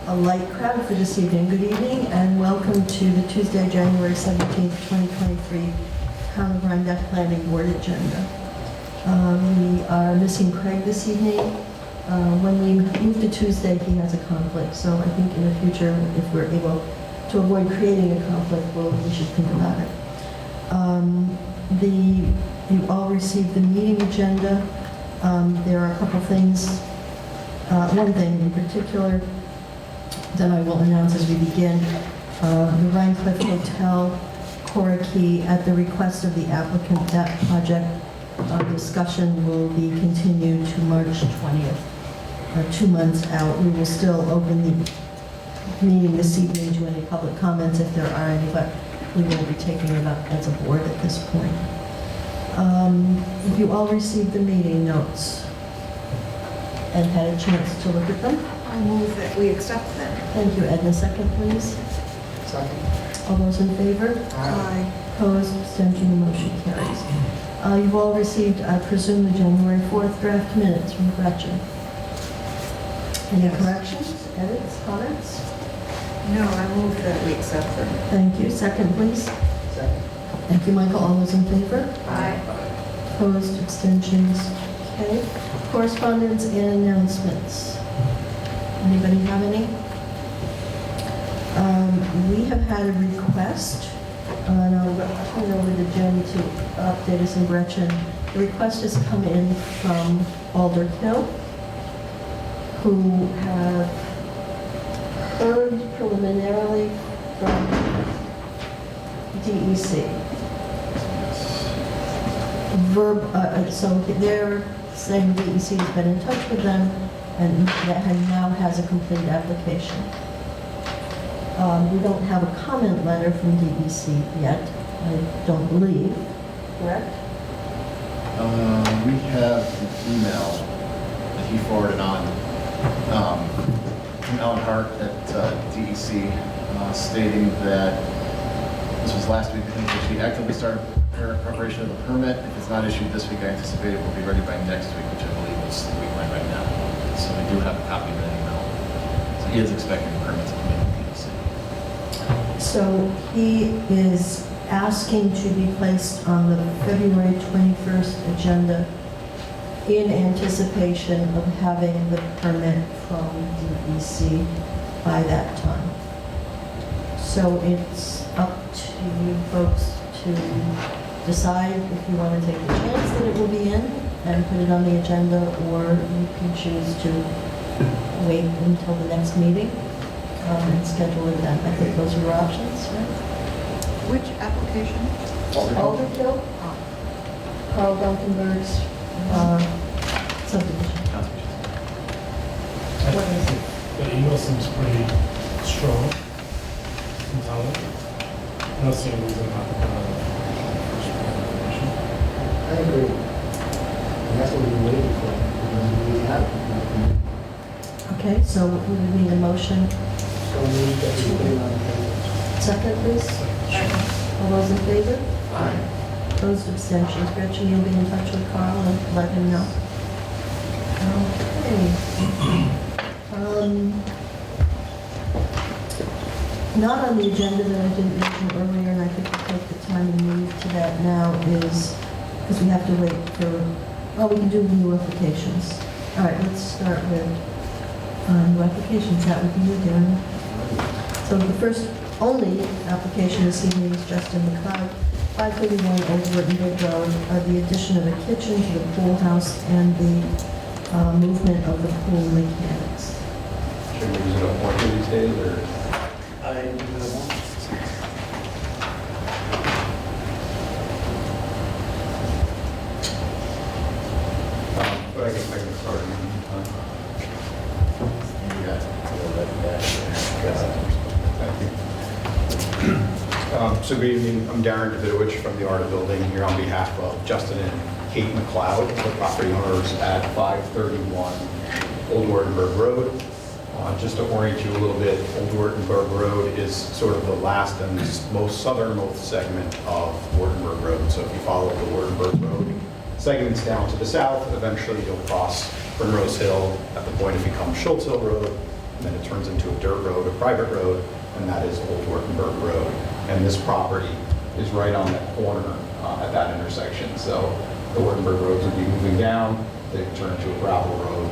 a light crowd for this evening. Good evening and welcome to the Tuesday, January 17th, 2023 Town of Rhinebeck Planning Board agenda. We are missing Craig this evening. When we move to Tuesday, he has a conflict. So I think in the future, if we're able to avoid creating a conflict, we should think about it. You all received the meeting agenda. There are a couple things, one thing in particular that I will announce as we begin. The Rhinecliff Hotel, Cora Key, at the request of the applicant, that project discussion will be continued to March 20th, 2 months out. We will still open the meeting this evening to any public comments if there are any, but we won't be taking it up as a board at this point. If you all received the meeting notes and had a chance to look at them. I move that we accept them. Thank you, Edna. Second, please. Second. All those in favor? Aye. Opposed, abstention, the motion carries. You've all received, I presume, the January 4th draft minutes from Gretchen. Any Yes. corrections, edits, comments? No, I move that we accept them. Thank you. Second, please. Second. Thank you, Michael. All those in favor? Aye. Opposed, abstentions. Okay. Correspondence and announcements. Anybody have any? We have had a request, and I'll turn it over to Jen to update us, and Gretchen. The request has come in from Alder Hill, who have heard preliminarily from DEC. So they're saying DEC has been in touch with them and that now has a complete application. We don't have a comment letter from DEC yet, I don't believe, correct? We have an email that he forwarded on from Ellen Hart at DEC stating that this was last week. I think that she actively started preparation of the permit. If it's not issued this week, I anticipate it will be ready by next week, which I believe is the week right now. So we do have a copy of that email. So he is expecting the permit to come in from DEC. So he is asking to be placed on the February 21st agenda in anticipation of having the permit from DEC by that time. So it's up to you folks to decide if you want to take the chance that it will be in and put it on the agenda, or you can choose to wait until the next meeting and schedule it then. I think those are your options, right? Which application? Alderkill, Carl Duncanberg's subdivision. What is it? The email seems pretty strong and solid. I don't see any reason not to put on the first information. I agree. And that's what we've been waiting for, because we have it. Okay, so we would need a motion. So we need to put it on the paper. Second, please. All those in favor? Aye. Opposed, abstentions. Gretchen, you'll be in touch with Carl and let him know. Okay. Not on the agenda that I didn't mention earlier, and I think we'll take the time and move to that now, is because we have to wait for, well, we can do new applications. All right, let's start with new applications. That would be you, Darren. So the first only application this evening is Justin McLeod, 531 Old Rhinebeck Road, the addition of a kitchen to the pool house and the movement of the pool mechanics. Should we use it up more these days, or? But I guess I can start in the meantime. So good evening, I'm Darren Davidowicz from the Art of Building here on behalf of Justin and Kate McLeod, the property owners at 531 Old Wartenberg Road. Just to orient you a little bit, Old Wartenberg Road is sort of the last and most southernmost segment of Wartenberg Road. So if you follow the Wartenberg Road segments down to the south, eventually you'll cross Primrose Hill at the point it becomes Schultz Hill Road, and then it turns into a dirt road, a private road, and that is Old Wartenberg Road. And this property is right on that corner at that intersection. So the Wartenberg roads would be moving down, they turn to a gravel road,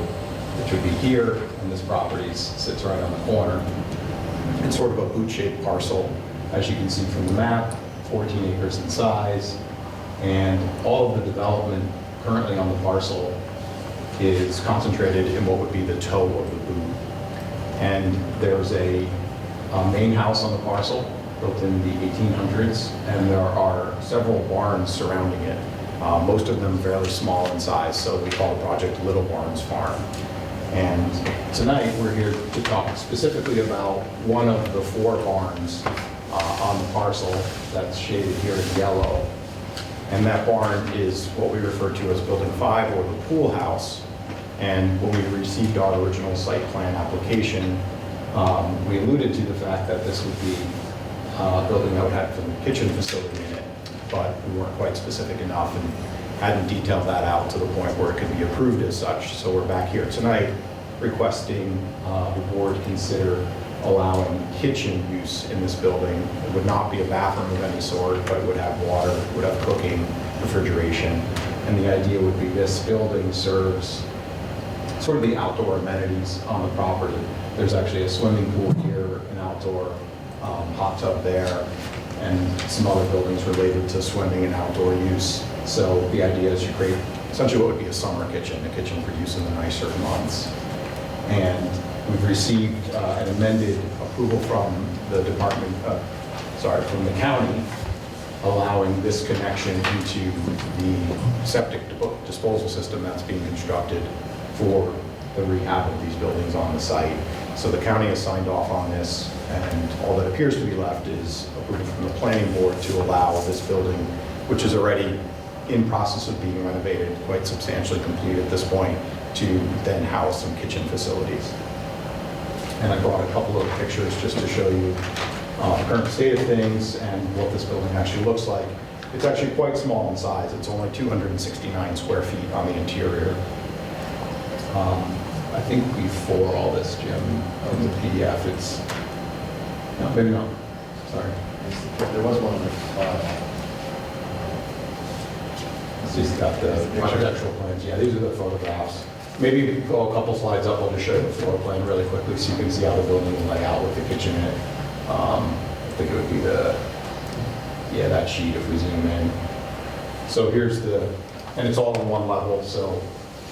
which would be here, and this property sits right on the corner. It's sort of a boot-shaped parcel, as you can see from the map, 14 acres in size, and all of the development currently on the parcel is concentrated in what would be the toe of the boot. And there's a main house on the parcel, built in the 1800s, and there are several barns surrounding it, most of them fairly small in size, so we call the project Little Barns Farm. And tonight, we're here to talk specifically about one of the 4 barns on the parcel that's shaded here in yellow. And that barn is what we refer to as Building 5, or the pool house. And when we received our original site plan application, we alluded to the fact that this would be a building that would have some kitchen facility in it, but we weren't quite specific enough and hadn't detailed that out to the point where it could be approved as such. So we're back here tonight requesting the board consider allowing kitchen use in this building. It would not be a bathroom of any sort, but it would have water, would have cooking, refrigeration. And the idea would be this building serves sort of the outdoor amenities on the property. There's actually a swimming pool here, an outdoor hot tub there, and some other buildings related to swimming and outdoor use. So the idea is you create essentially what would be a summer kitchen, a kitchen for use in the nicer months. And we've received an amended approval from the department, from the county, allowing this connection into the septic disposal system that's being constructed for the rehab of these buildings on the site. So the county has signed off on this, and all that appears to be left is approval from the planning board to allow this building, which is already in process of being renovated, quite substantially complete at this point, to then house some kitchen facilities. And I brought a couple of pictures just to show you the current state of things and what this building actually looks like. It's actually quite small in size. It's only 269 square feet on the interior. I think before all this, Jim, of the PDF, it's, no, maybe not, sorry. There was one with, It's just got the architectural plans. Yeah, these are the photographs. Maybe go a couple slides up, I'll just show you the floor plan really quickly so you can see how the building will lay out with the kitchen in it. I think it would be that sheet if we zoom in. So here's and it's all on one level, so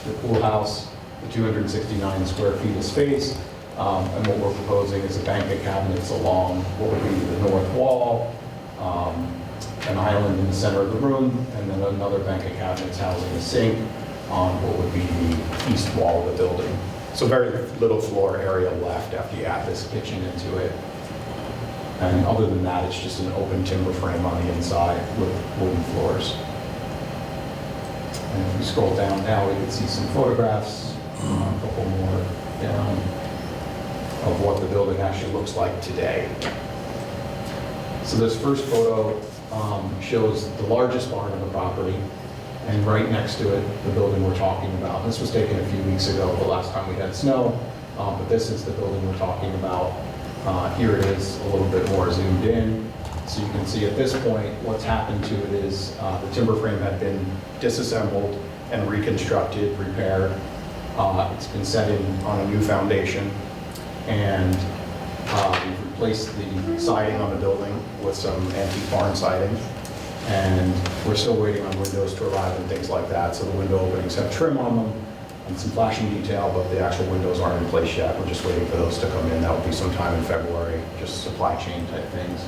the pool house, the 269 square feet of space, and what we're proposing is a bank of cabinets along what would be the north wall, an island in the center of the room, and then another bank of cabinets housing a sink on what would be the east wall of the building. So very little floor area left after you add this kitchen into it. And other than that, it's just an open timber frame on the inside with wooden floors. And if we scroll down now, we can see some photographs, a couple more down, of what the building actually looks like today. So this first photo shows the largest barn on the property, and right next to it, the building we're talking about. This was taken a few weeks ago, the last time we had snow, but this is the building we're talking about. Here it is, a little bit more zoomed in. So you can see at this point, what's happened to it is the timber frame had been disassembled and reconstructed, repaired. It's been set in on a new foundation, and we've replaced the siding on the building with some antique barn siding. And we're still waiting on windows to arrive and things like that. So the window openings have trim on them and some flashing detail, but the actual windows aren't in place yet. We're just waiting for those to come in. That will be sometime in February, just supply chain type things.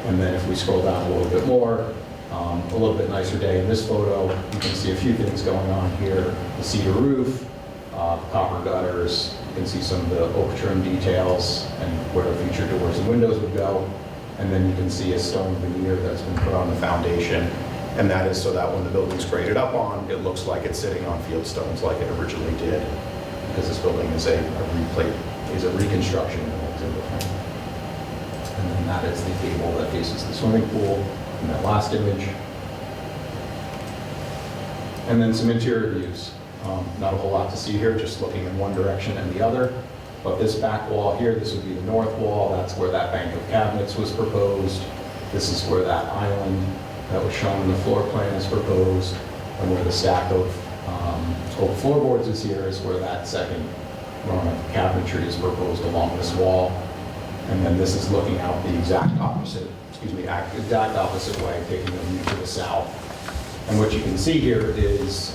And then if we scroll down a little bit more, a little bit nicer day in this photo, you can see a few things going on here. The cedar roof, copper gutters, you can see some of the oak trim details and where the future doors and windows would go. And then you can see a stone veneer that's been put on the foundation. And that is so that when the building's graded up on, it looks like it's sitting on field stones like it originally did. Because this building is a reconstruction of the timber frame. And then that is the gable that faces the swimming pool in that last image. And then some interior views. Not a whole lot to see here, just looking in one direction and the other. But this back wall here, this would be the north wall, that's where that bank of cabinets was proposed. This is where that island that was shown in the floor plan is proposed, and where the stack of oak floorboards is here is where that second run of cabinetry is proposed along this wall. And then this is looking out the exact opposite way, taking a view to the south. And what you can see here is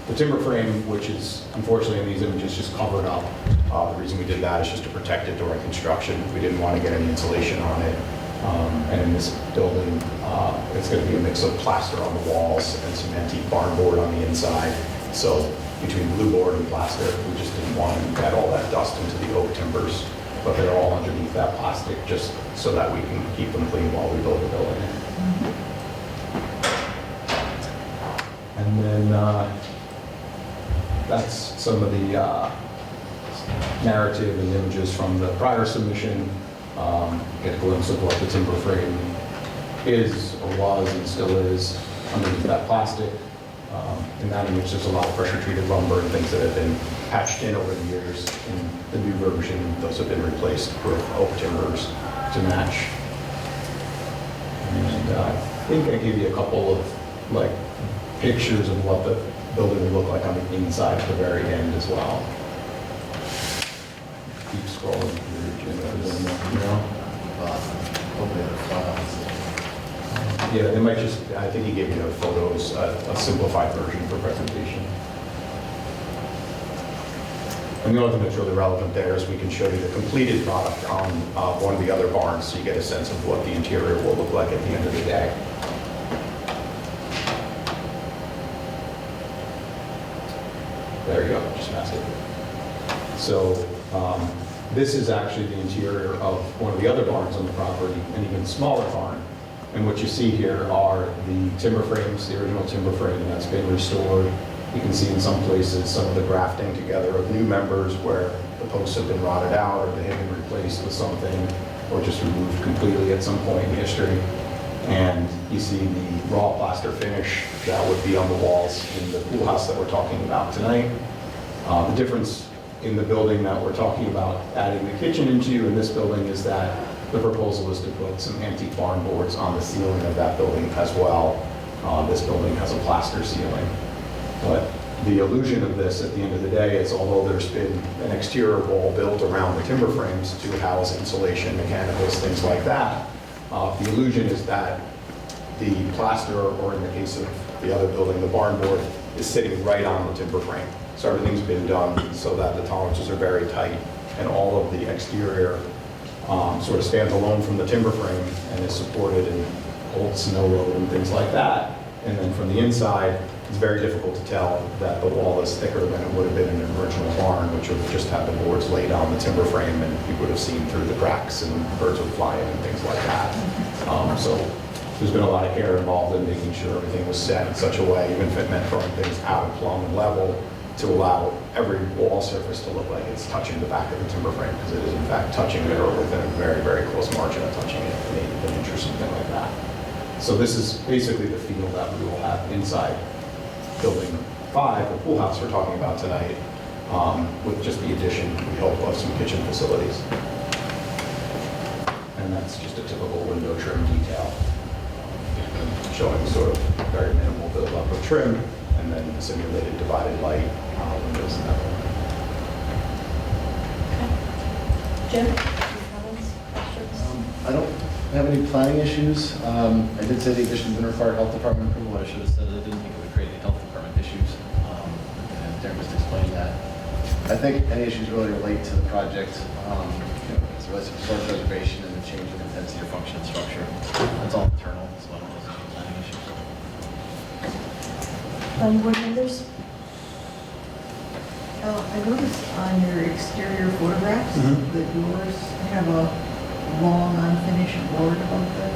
the timber frame, which is unfortunately in these images just covered up. The reason we did that is just to protect it during construction. We didn't want to get any insulation on it. And in this building, it's going to be a mix of plaster on the walls and some antique barn board on the inside. So between blue board and plaster, we just didn't want to get all that dust into the oak timbers, but they're all underneath that plastic just so that we can keep them clean while we build the building. And then that's some of the narrative and images from the prior submission. Get a glimpse of what the timber frame is or was and still is underneath that plastic. In that image, there's a lot of pressure-treated lumber and things that have been patched in over the years. In the new version, those have been replaced with oak timbers to match. And I think I gave you a couple of pictures of what the building will look like on the inside at the very end as well. Keep scrolling through, Jim, if there's any more, you know? Hopefully the files. Yeah, they might just, I think he gave you the photos, a simplified version for presentation. And the only thing that's really relevant there is we can show you the completed product on one of the other barns so you get a sense of what the interior will look like at the end of the day. There you go, just passed it. So this is actually the interior of one of the other barns on the property, an even smaller barn. And what you see here are the timber frames, the original timber frame that's been restored. You can see in some places some of the grafting together of new members where the posts have been rotted out or they have been replaced with something or just removed completely at some point in history. And you see the raw plaster finish that would be on the walls in the pool house that we're talking about tonight. The difference in the building that we're talking about adding the kitchen into in this building is that the proposal is to put some antique barn boards on the ceiling of that building as well. This building has a plaster ceiling. But the illusion of this at the end of the day is although there's been an exterior wall built around the timber frames to house insulation, mechanicals, things like that, the illusion is that the plaster, or in the case of the other building, the barn board, is sitting right on the timber frame. So everything's been done so that the tolerances are very tight and all of the exterior sort of stands alone from the timber frame and is supported in old snow road and things like that. And then from the inside, it's very difficult to tell that the wall is thicker than it would have been in an original barn, which would have just had the boards laid on the timber frame and you would have seen through the cracks and birds would fly in and things like that. So there's been a lot of care involved in making sure everything was set in such a way, even if it meant throwing things out of plumb and level, to allow every wall surface to look like it's touching the back of the timber frame, because it is in fact touching it or within a very, very close margin of touching it, maybe an inch or something like that. So this is basically the feel that we will have inside Building 5, the pool house we're talking about tonight, with just the addition, we hope, of some kitchen facilities. And that's just a typical window trim detail, showing sort of very minimal build-up of trim, and then the simulated divided light windows in that one. Jim, any comments, questions? I don't have any planning issues. I did say the addition didn't require health department approval. I should have said I didn't think it would create any health department issues. And Darren just explained that. I think any issues really relate to the project, as well as source reservation and the change in intensity or function and structure. That's all internal, so I don't know if there's any planning issues. Board members? I noticed on your exterior photographs that yours have a long unfinished board above them.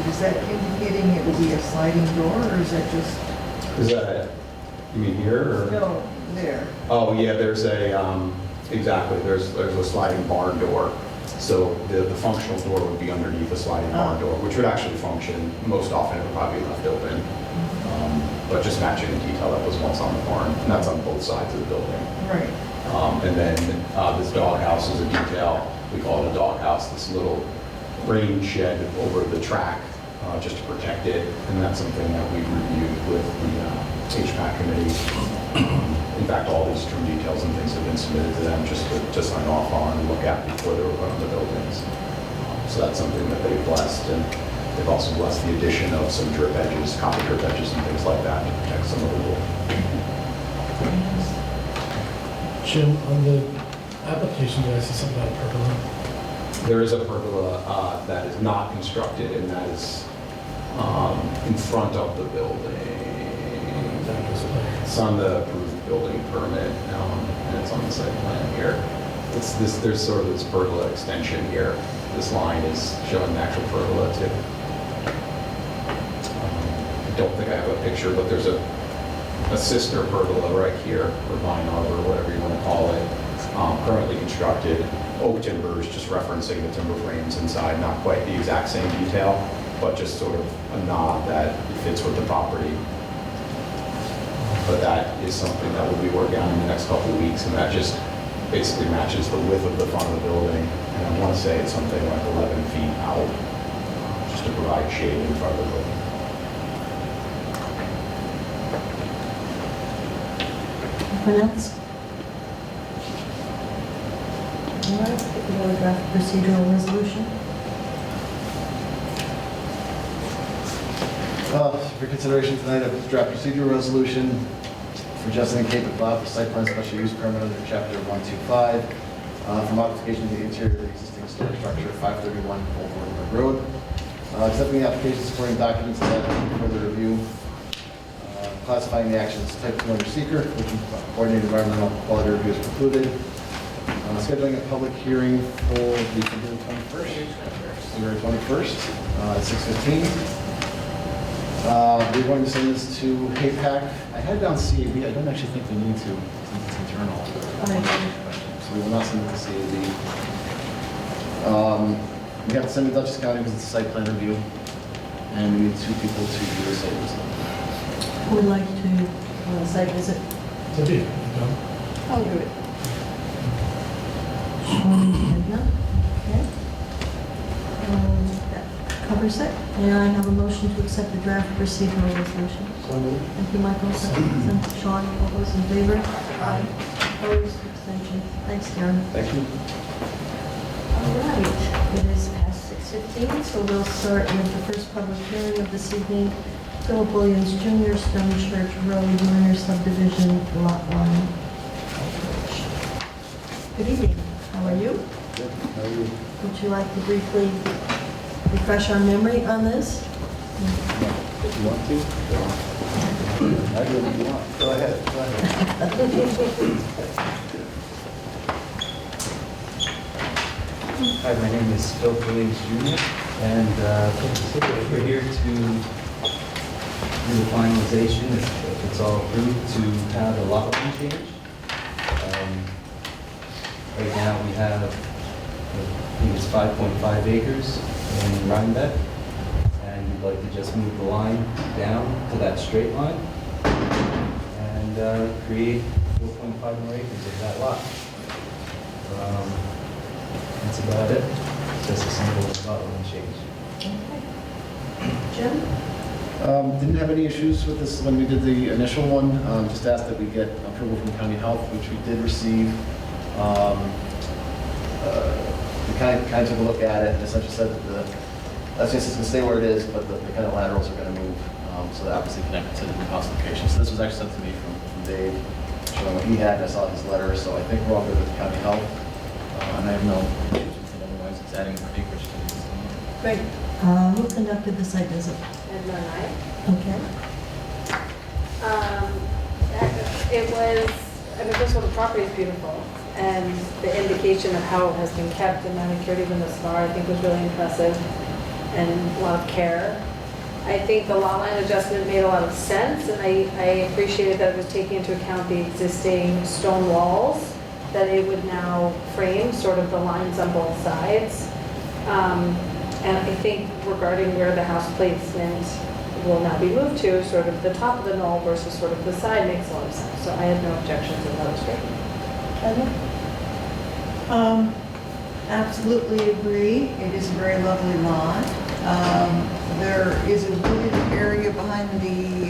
Is that indicating it will be a sliding door, or is that just? Is that it? You mean here? Or? No, there. Oh, yeah, there's a, exactly, there's a sliding barn door. So the functional door would be underneath the sliding barn door, which would actually function. Most often it would probably be left open. But just matching the detail that was once on the barn, and that's on both sides of the building. Right. And then this doghouse is a detail, we call it a doghouse, this little rain shed over the track, just to protect it. And that's something that we reviewed with the HVAC committee. In fact, all these trim details and things have been submitted to them just to sign off on and look at before they were put on the buildings. So that's something that they've blessed, and they've also blessed the addition of some drip edges, copper drip edges and things like that to protect some of the wool. Jim, on the application, did I see something about pergola? There is a pergola that is not constructed, and that is in front of the building. That was planned. It's on the approved building permit, and it's on the site plan here. It's this, there's sort of this pergola extension here. This line is showing the actual pergola too. I don't think I have a picture, but there's a sister pergola right here, or vine arbor, whatever you want to call it, currently constructed. Oak timbers, just referencing the timber frames inside, not quite the exact same detail, but just sort of a nod that fits with the property. But that is something that we'll be working on in the next couple of weeks, and that just basically matches the width of the front of the building. And I want to say it's something like 11 feet out, just to provide shade in front of the building. Anyone else? All right, we'll draft procedural resolution. For consideration tonight, a draft procedural resolution for Justin and Kate McLeod for site plan special use permit under chapter 125 for modification of the interior of the existing storage structure, 531 Old Rhinebeck Road. Accepting the application, supporting documents and adding further review. Classifying the action as type 2 under seeker, which coordinated environmental quality review is concluded. Scheduling a public hearing for the February 21st. February 21st at 6:15. We're going to send this to HAPAC. I had it down CAB. I don't actually think we need to, since it's internal. So we will not send it to CAB. We have to send it to Dutchess County because it's a site plan review. And we need 2 people to do the site visit. Who would like to site visit? So do you done? I'll do it. Sean and Edna. Okay. That covers it. May I have a motion to accept the draft procedural resolution? So moved. Thank you, Michael. Second. Sean, all those in favor? Aye. Opposed, abstentions. Thanks, Karen. Thank you. All right, it is past 6:15, so we'll start with the first public hearing of this evening. Philip Williams Jr., Stone Church Road, minor subdivision, lot line. Good evening, how are you? Good. How are you? Would you like to briefly refresh our memory on this? If you want to? I do if you want. Go ahead. Go ahead. Hi, my name is Phil Williams Jr., and we're here to do the finalization, if it's all approved, to have a lot line change. Right now, we have, I think it's 5.5 acres in Rhinebeck, and we'd like to just move the line down to that straight line and create 4.5 more acres of that lot. That's about it. It's just a simple lot line change. Okay. Jim? Didn't have any issues with this when we did the initial one. Just asked that we get approval from County Health, which we did receive. We kind of took a look at it and essentially said that that's just going to stay where it is, but the kind of laterals are going to move. So that obviously connected to the house location. So this was actually sent to me from Dave, showing what he had, and I saw his letter. So I think we're all good with County Health. And I have no issues with it otherwise. It's adding acreage to the existing. Great. Who conducted the site visit? Edna and I. Okay. It was, I mean, first of all, the property is beautiful, and the indication of how it has been kept and manicured even this far, I think was really impressive, and a lot of care. I think the lot line adjustment made a lot of sense, and I appreciated that it was taking into account the existing stone walls, that it would now frame sort of the lines on both sides. And I think regarding where the house placement will now be moved to, sort of the top of the knoll versus sort of the side makes a lot of sense. So I had no objections, and that was great. Edna? Absolutely agree. It is a very lovely lot. There is a wooded area behind the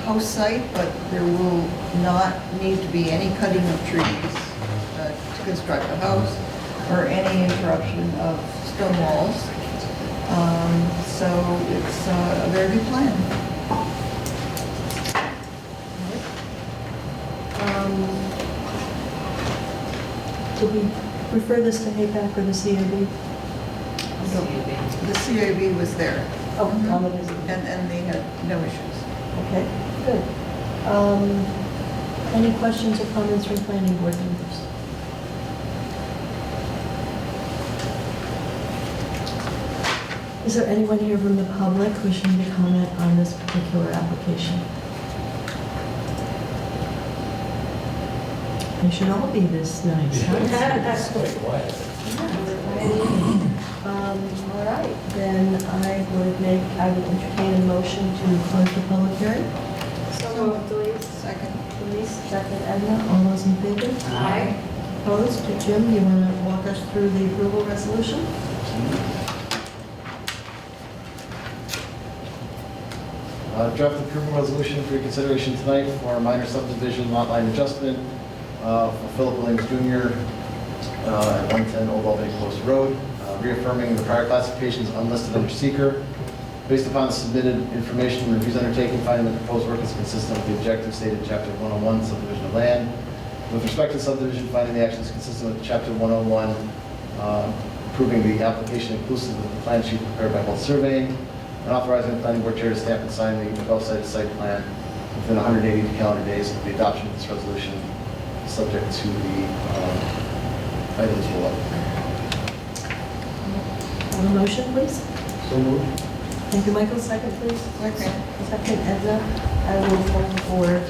house site, but there will not need to be any cutting of trees to construct the house or any interruption of stone walls. So it's a very good plan. Do we refer this to HAPAC or the CAB? The CAB was there, Oh, it is. and they had no issues. Okay, good. Any questions or comments from planning board members? Is there anyone here from the public wishing to comment on this particular application? They should all be this nice, huh? It's quite quiet. All right, then I would entertain a motion to close the public hearing. So moved, Elise. Second. Elise, second Edna, all those in favor? Aye. Opposed? Jim, you want to walk us through the approval resolution? Draft approval resolution for your consideration tonight for a minor subdivision lot line adjustment for Philip Williams Jr. At 110 Old Albany Post Road, reaffirming the prior classifications unlisted under seeker. Based upon the submitted information, reviews undertaken, finding the proposed work is consistent with the objectives stated in Chapter 101, subdivision of land. With respect to subdivision, finding the actions consistent with Chapter 101, approving the application inclusive of the plan sheet prepared by both surveying, and authorizing the planning board chair to stamp and sign the above-cited site plan within 180 calendar days of the adoption of this resolution, subject to the items below. Have a motion, please? So moved. Thank you, Michael. Second, please. Second. Second, Edna. I will call forward.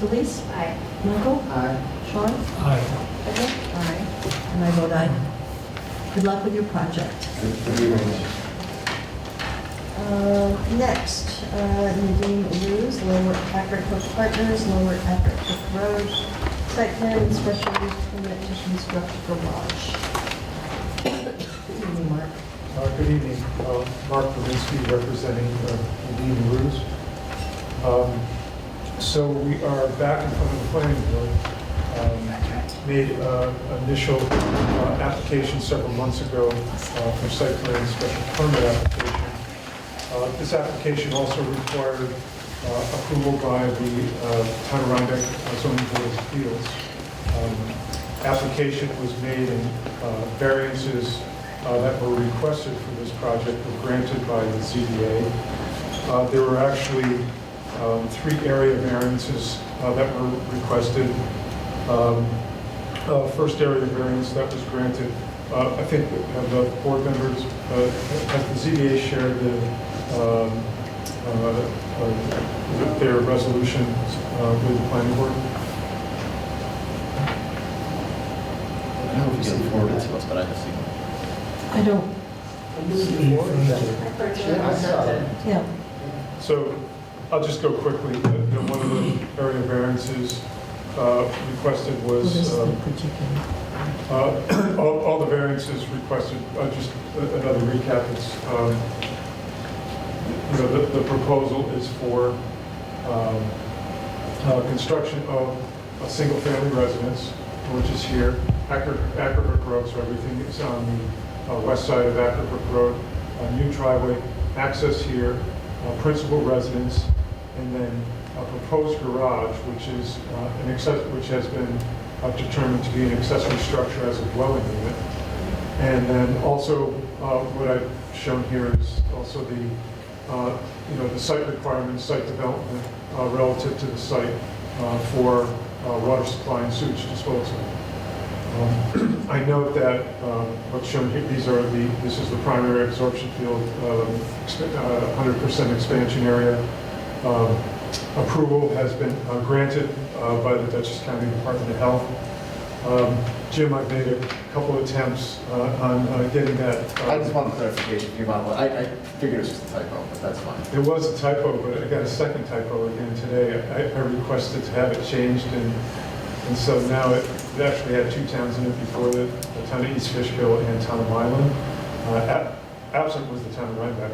Elise? Aye. Michael? Aye. Sean? Aye. Edna? Aye. And I vote aye. Good luck with your project. Thank you very much. Next, Nadine Ruse, Lower Acrocook Partners, Lower Acrocook Road, site plan and special use permit to construct garage. Good evening, Mark. Good evening. Mark Levinsky representing Nadine Ruse. So we are back in front of the planning board. Made initial application several months ago for site plan and special permit application. This application also required approval by the Town of Rhinebeck Zoning Board of Appeals. Application was made and variances that were requested for this project were granted by the ZBA. There were actually 3 area variances that were requested. First area variance that was granted, I think the board members, has the ZBA shared their resolution with the planning board? I don't know if you can forward it to us, but I have seen it. I don't, Yeah, I saw it. yeah. So I'll just go quickly. One of the area variances requested What is was, the particular? all the variances requested, just another recap, it's, the proposal is for construction of a single-family residence, which is here, Acrocook Road, so everything is on the west side of Acrocook Road, a new driveway, access here, principal residence, and then a proposed garage, which is which has been determined to be an accessory structure as a dwelling unit. And then also, what I've shown here is also the site requirements, site development relative to the site for water supply and sewage disposal. I note that what's shown here, this is the primary absorption field, 100% expansion area. Approval has been granted by the Dutchess County Department of Health. Jim, I've made a couple attempts on getting that. I just want clarification if you want. I figured it was just a typo, but that's fine. There was a typo, but I got a second typo again today. I requested to have it changed, and so now it actually had two towns in it before the town of East Fishkill and town of Milan. Absent was the town of Rhinebeck.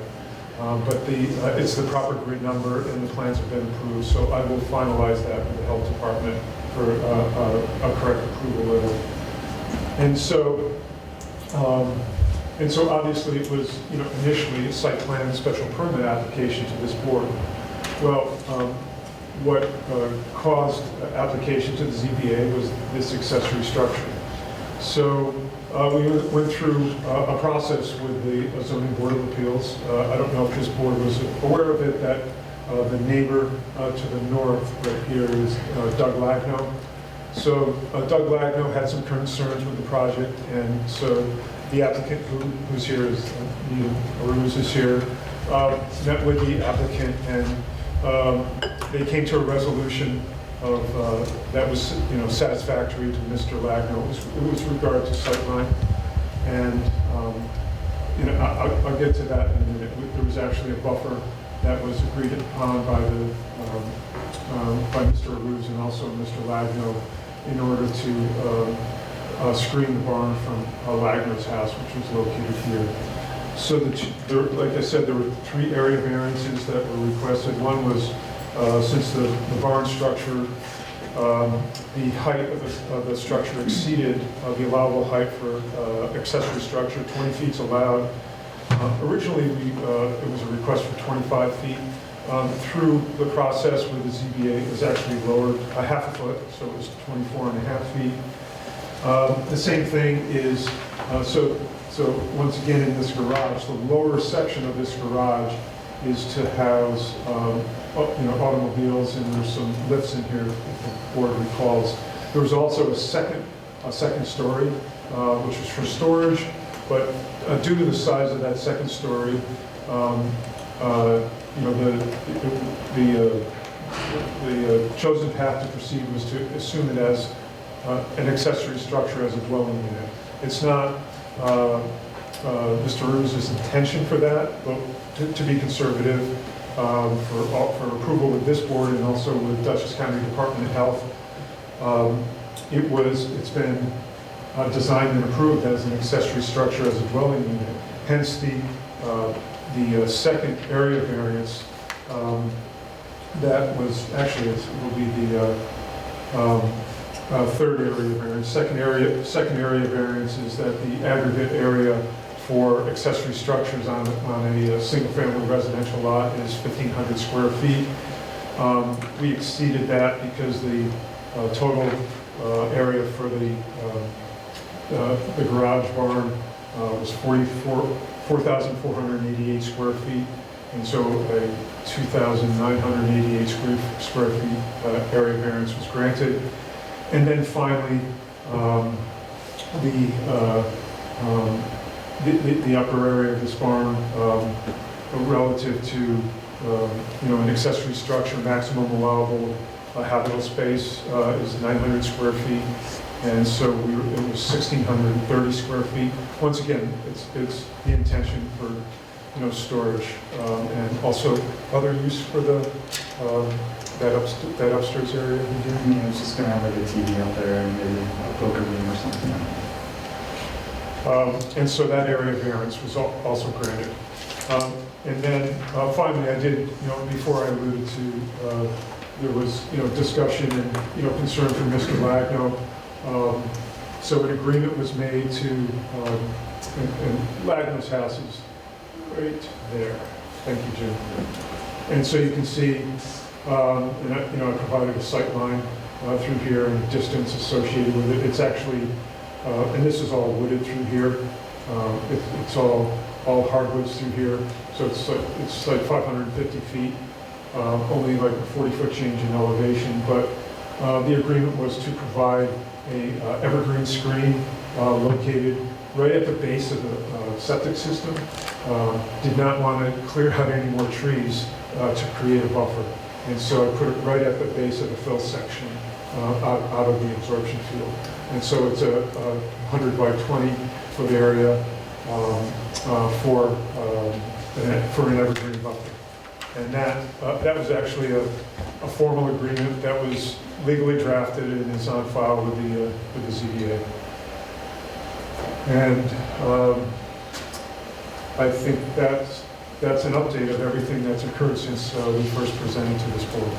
But it's the proper grid number and the plans have been approved, so I will finalize that with the health department for a correct approval letter. And so obviously it was, initially a site plan and special permit application to this board. Well, what caused application to the ZBA was this accessory structure. So we went through a process with the zoning board of appeals. I don't know if this board was aware of it, that the neighbor to the north right here is Doug Lagno. So Doug Lagno had some concerns with the project, and so the applicant who's here is Neil Aruz is here, met with the applicant, and they came to a resolution of that was satisfactory to Mr. Lagno. It was regard to sightline, and I'll get to that in a minute. There was actually a buffer that was agreed upon by Mr. Aruz and also Mr. Lagno in order to screen the barn from Lagno's house, which was located here. So like I said, there were 3 area variances that were requested. One was since the barn structure, the height of the structure exceeded the allowable height for accessory structure. 20 feet is allowed. Originally, it was a request for 25 feet. Through the process with the ZBA, it was actually lowered a half a foot, so it was 24.5 feet. The same thing is, so once again in this garage, the lower section of this garage is to house automobiles, and there's some lifts in here, if the board recalls. There was also a second story, which was for storage, but due to the size of that second story, the chosen path to proceed was to assume it as an accessory structure as a dwelling unit. It's not Mr. Aruz's intention for that, but to be conservative, for approval with this board and also with Dutchess County Department of Health. It's been designed and approved as an accessory structure as a dwelling unit. Hence the second area variance that was actually will be the third area variance. Second area variance is that the aggregate area for accessory structures on a single-family residential lot is 1,500 square feet. We exceeded that because the total area for the garage barn was 4,488 square feet, and so a 2,988 square feet area variance was granted. And then finally, the upper area of this barn, relative to an accessory structure, maximum allowable habitable space is 900 square feet, and so it was 1,630 square feet. Once again, it's the intention for storage and also other use for that upstairs area. I was just gonna have like a TV up there and maybe a poker room or something. And so that area variance was also granted. And then finally, I did, before I alluded to, there was, discussion and, concern from Mr. Lagno. So an agreement was made to, and Lagno's house is right there. Thank you, Jim. And so you can see, and I provided a sight line through here and distance associated with it. It's actually, and this is all wooded through here. It's all hardwoods through here. So it's like 550 feet, only like a 40-foot change in elevation. But the agreement was to provide a evergreen screen located right at the base of the septic system. Did not want to clear out any more trees to create a buffer. And so I put it right at the base of the fill section out of the absorption field. And so it's a 100 by 20 foot area for an evergreen buffer. And that was actually a formal agreement that was legally drafted and is on file with the ZBA. And I think that's an update of everything that's occurred since we first presented to this board.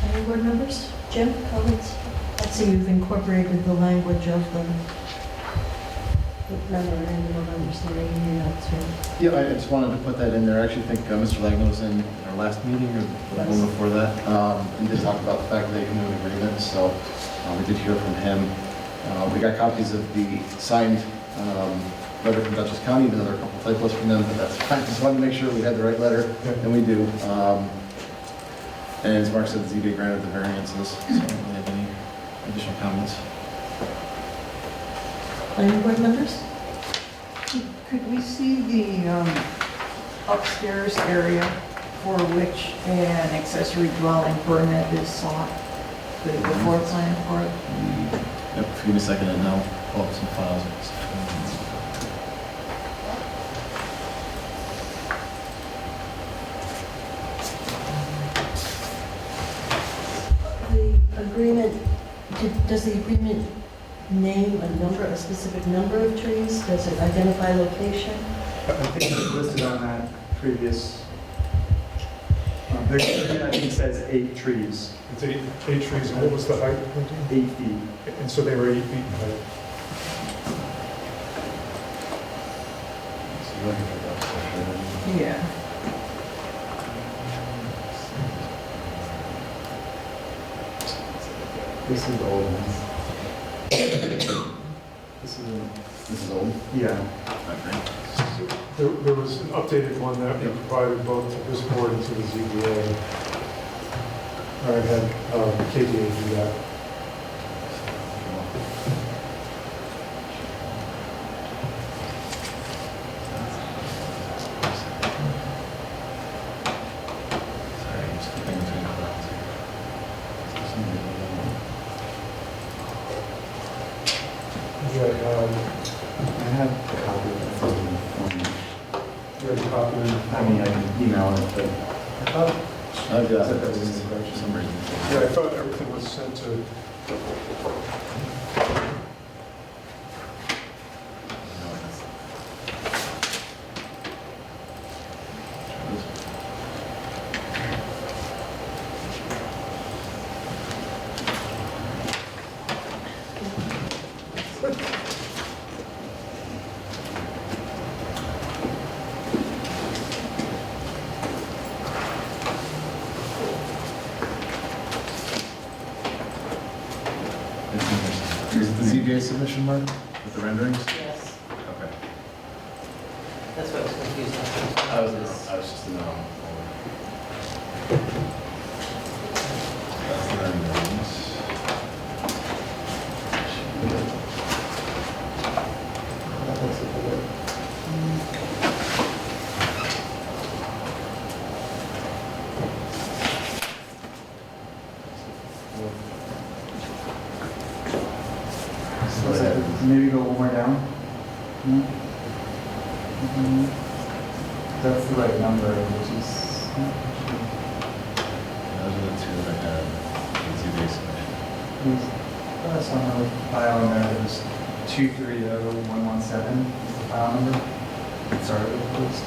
Any board members? Jim, comments? I see you've incorporated the language of the memorandum of understanding in your notes here. Yeah, I just wanted to put that in there. I actually think Mr. Lagno was in our last meeting or the one before that, and did talk about the fact that they can do an agreement, so we did hear from him. We got copies of the signed letter from Dutchess County, even though there are a couple typos from them, but that's fine. Just wanted to make sure we had the right letter, and we do. And as Mark said, the ZBA granted the variances, so I don't really have any additional comments. Any board members? Could we see the upstairs area for which an accessory dwelling permit is sought? The floor plan for it? Yep, give me a second and I'll pull up some files. The agreement, does the agreement name a specific number of trees? Does it identify location? I think it's listed on that previous, the agreement, I think says 8 trees, It's eight trees, and what was the height? 8 feet. And so they were 8 feet in height. So you're looking for that section. Yeah. This is the old one. This This is old. yeah. Okay. There was an updated one that we provided both to this board and to the ZBA. I had KDA do that. Sorry, I'm just flipping between files. Yeah, I have a copy of it from the phone. you had a copy. I mean, I can email it, but I thought I've got it. That's Just in the correction. for some reason. Yeah, I thought everything was sent to, Is it the ZBA submission, Mark, with the renderings? Yes, Okay. that's what I was confused on. I was just in the wrong folder. That's the renderings. that looks like the way. Looks like maybe go one more down. That's the right number, which is. Those are the two that I had in ZBA submission. That's on the file in there, there's 230117 is the file number. Sorry, please.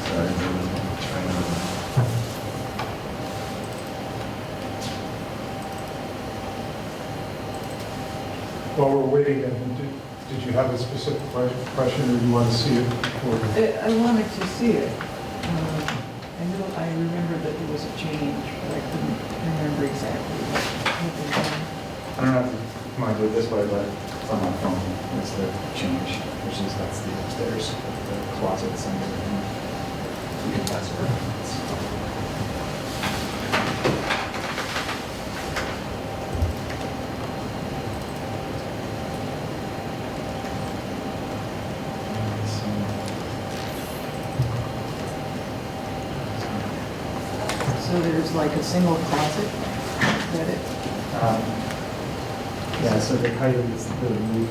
Sorry, I'm trying to. while we're waiting, did you have a specific question, or you want to see it? Or- I wanted to see it. I remember that there was a change, but I couldn't remember exactly what had been done. I don't know if you want to do it this way, but it's on my phone. It's the change, which is, that's the upstairs, the closets and everything. You can pass it around. So there's like a single closet? Is that it? Yeah, so the height of the roof,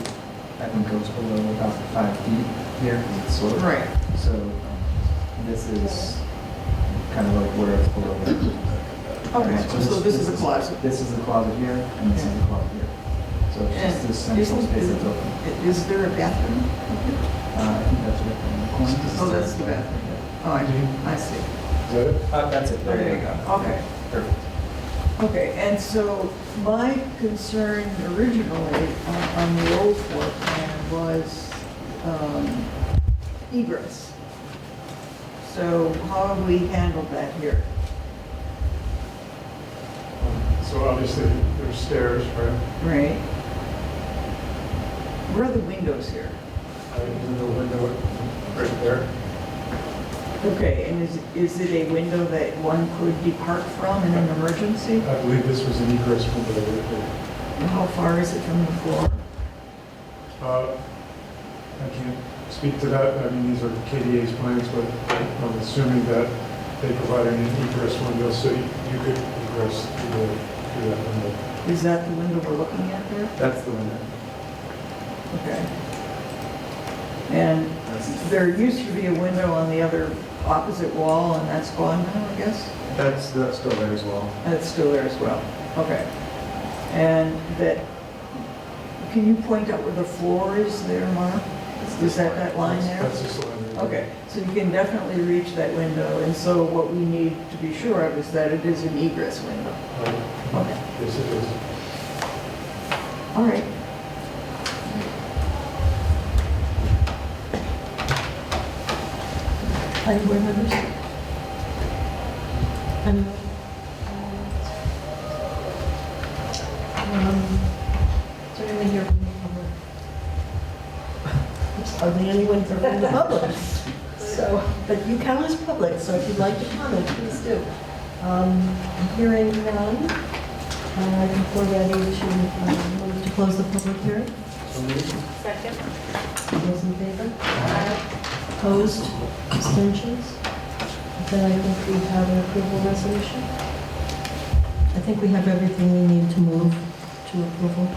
I think, goes below about 5 feet here, it's sort of. Right. So this is kind of like where it's below. Okay, so this is a closet. This is the closet here, and this is the closet here. So it's just this central space that's open. Is there a bathroom? I think that's it in the corner. Oh, that's the bathroom. Oh, I see. Is that it? That's it, there you go. Okay. Perfect. Okay, and so my concern originally on the old floor plan was egress. So how have we handled that here? So obviously, there's stairs, right? Right? Where are the windows here? There's a window right there. Okay, and is it a window that one could depart from in an emergency? I believe this was an egress window right there. And how far is it from the floor? I can't speak to that. I mean, these are KDA's plans, but I'm assuming that they provided an egress window so you could egress through that window. Is that the window we're looking at there? That's the window. Okay. And there used to be a window on the other opposite wall, and that's gone now, I guess? That's still there as well. And it's still there as well. Okay. And that, can you point out where the floor is there, Mark? Is that line there? That's this line right there. Okay, so you can definitely reach that window, and so what we need to be sure of is that it is an egress window. Okay, Yes, it is. all right. Planning board members? Anyone? Is there anyone here from the public? There's hardly anyone from the public. So, but you count as public, so if you'd like to comment, please do. Hearing none, I think we're ready to move to close the public hearing. Second. All those in favor? Opposed? Abstentions? Then I think we have an approval resolution. I think we have everything we need to move to approval.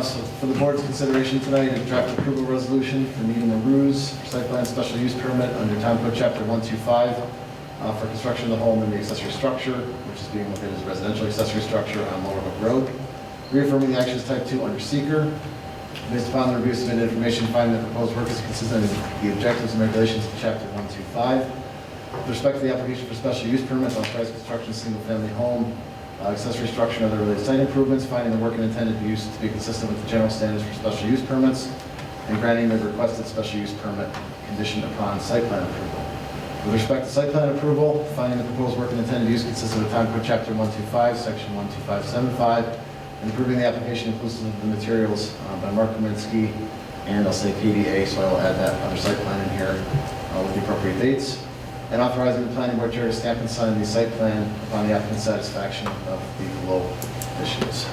So for the board's consideration tonight, a draft approval resolution for Needham and Ruse for site plan special use permit under Town Code Chapter 125 for construction of the home and the accessory structure, which is being located as a residential accessory structure on Lower Hook Road. Reaffirming the actions type 2 under seeker. Based upon the review of submitted information, finding the proposed work is consistent with the objectives and regulations of Chapter 125. With respect to the application for special use permits, authorized construction of single-family home, accessory structure, and other related site improvements, finding the work and intended use to be consistent with the general standards for special use permits, and granting the requested special use permit conditioned upon site plan approval. With respect to site plan approval, finding the proposed work and intended use consistent with Town Code Chapter 125, Section 12575, and approving the application inclusive of the materials by Mark Kaminsky, and I'll say KDA, so I will add that other site plan in here with the appropriate dates. And authorizing the planning board chair to stamp and sign the site plan upon the applicant's satisfaction of the below conditions.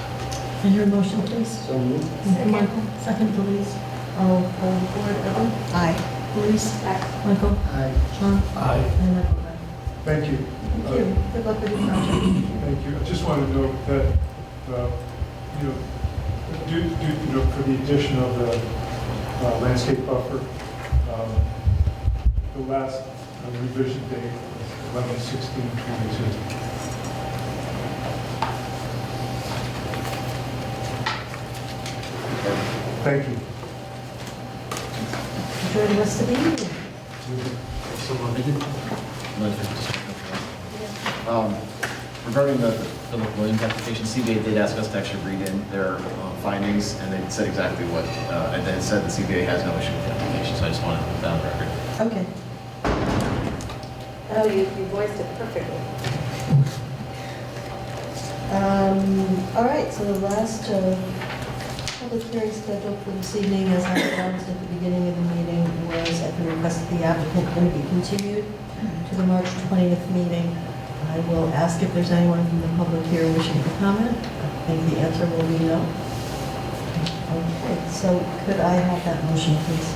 And your motion, please? So moved. Michael, second, Louise. All on board, Evan? Aye. Louise? Aye. Michael? Aye. John? Aye. And Michael, aye. Thank you. Thank you. Good luck with your project. Thank you. I just want to note that, for the addition of the landscape buffer, the last revision date was 11/16/22. Thank you. Enjoy the rest of the evening. Regarding the Philip Williams application, CBA did ask us to actually read in their findings, and they said exactly what, and they said the CBA has no issue with the application, so I just wanted to put that on the record. Okay. Oh, you voiced it perfectly. All right, so the last public hearing scheduled for this evening, as I announced at the beginning of the meeting, was at the request of the applicant going to be continued to the March 20th meeting. I will ask if there's anyone from the public here wishing to comment. I think the answer will be no. Okay, so could I have that motion, please?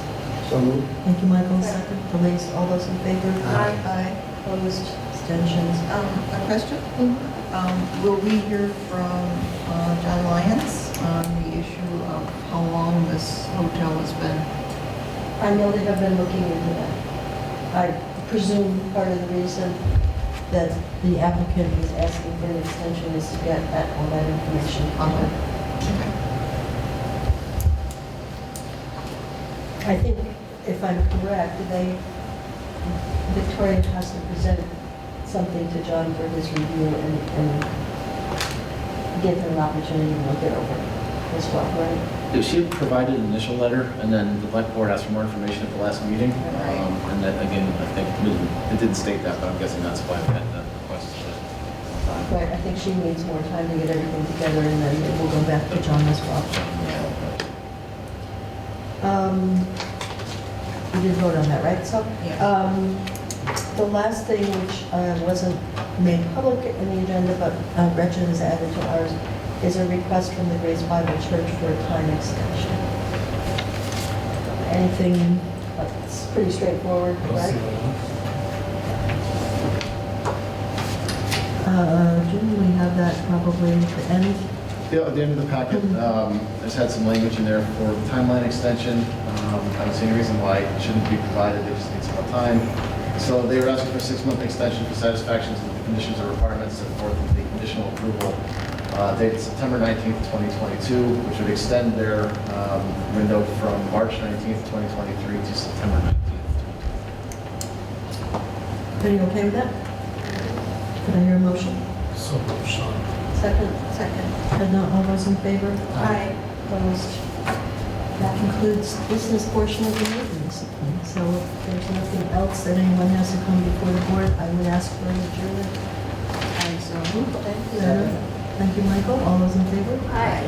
So moved. Thank you, Michael. Second, Elise. All those in favor? Aye. Aye. Opposed? Abstentions? A question? Will we hear from John Lyons on the issue of how long this hotel has been? I know they have been looking into that. I presume part of the reason that the applicant is asking for an extension is to get all that information on it. I think, if I'm correct, Victoria has to present something to John for his review and give him an opportunity to look it over as well, right? Yeah, she had provided an initial letter, and then the select board asked for more information at the last meeting. Right. And that, again, I think, it didn't state that, but I'm guessing that's why we had the request. Right, I think she needs more time to get everything together, and then we'll go back to John as well. We did vote on that, right? So, the last thing which wasn't made public in the agenda, but Gretchen has added to ours, is a request from the Grace Bible Church for a time extension. Anything, it's pretty straightforward, I don't see right? that. Didn't we have that probably at the end? Yeah, at the end of the packet, I just had some language in there for the timeline extension. I don't see any reason why it shouldn't be provided, they just need some more time. So they were asking for a 6-month extension for satisfaction to the conditions or requirements set forth in the conditional approval dated September 19th, 2022, which would extend their window from March 19th, 2023 to September 19th. Are you okay with that? Could I hear a motion? So moved, Sean. Second? Second. And all those in favor? Aye. Opposed? That concludes the business portion of the meeting, discipline. So if there's nothing else that anyone has to come before the board, I would ask for an adjournment. And so moved. Thank you, Michael. All those in favor? Aye.